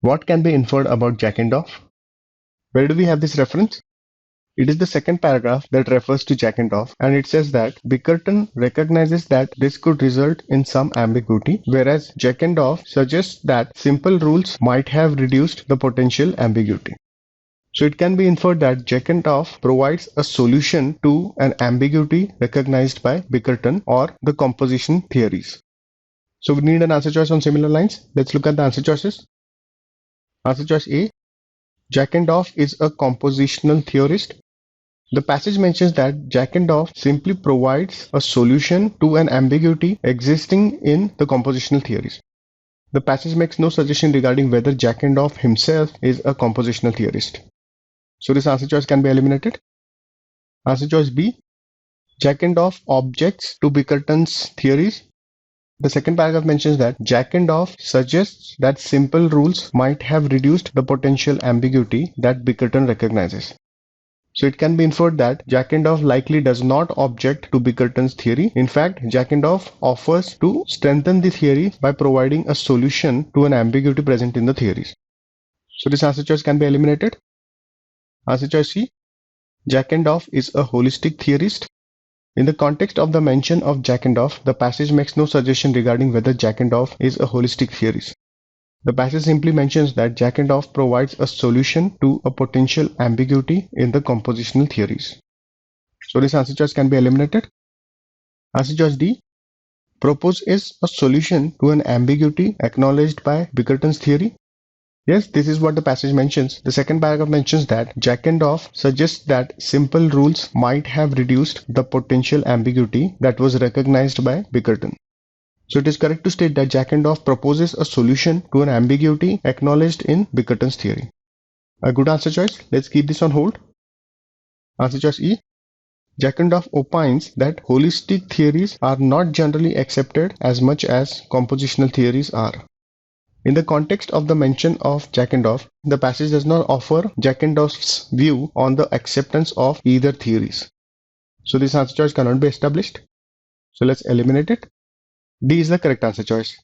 What can be inferred about Jackendorf? Where do we have this reference? It is the second paragraph that refers to Jackendorf, and it says that Bickerton recognizes that this could result in some ambiguity, whereas Jackendorf suggests that simple rules might have reduced the potential ambiguity. So it can be inferred that Jackendorf provides a solution to an ambiguity recognized by Bickerton or the composition theories. So we need an answer choice on similar lines. Let's look at the answer choices. Answer choice A. Jackendorf is a compositional theorist. The passage mentions that Jackendorf simply provides a solution to an ambiguity existing in the compositional theories. The passage makes no suggestion regarding whether Jackendorf himself is a compositional theorist. So this answer choice can be eliminated. Answer choice B. Jackendorf objects to Bickerton's theories. The second paragraph mentions that Jackendorf suggests that simple rules might have reduced the potential ambiguity that Bickerton recognizes. So it can be inferred that Jackendorf likely does not object to Bickerton's theory. In fact, Jackendorf offers to strengthen the theory by providing a solution to an ambiguity present in the theories. So this answer choice can be eliminated. Answer choice C. Jackendorf is a holistic theorist. In the context of the mention of Jackendorf, the passage makes no suggestion regarding whether Jackendorf is a holistic theorist. The passage simply mentions that Jackendorf provides a solution to a potential ambiguity in the compositional theories. So this answer choice can be eliminated. Answer choice D. Propose is a solution to an ambiguity acknowledged by Bickerton's theory. Yes, this is what the passage mentions. The second paragraph mentions that Jackendorf suggests that simple rules might have reduced the potential ambiguity that was recognized by Bickerton. So it is correct to state that Jackendorf proposes a solution to an ambiguity acknowledged in Bickerton's theory. A good answer choice. Let's keep this on hold. Answer choice E. Jackendorf opines that holistic theories are not generally accepted as much as compositional theories are. In the context of the mention of Jackendorf, the passage does not offer Jackendorf's view on the acceptance of either theories. So this answer choice cannot be established. So let's eliminate it. D is the correct answer choice.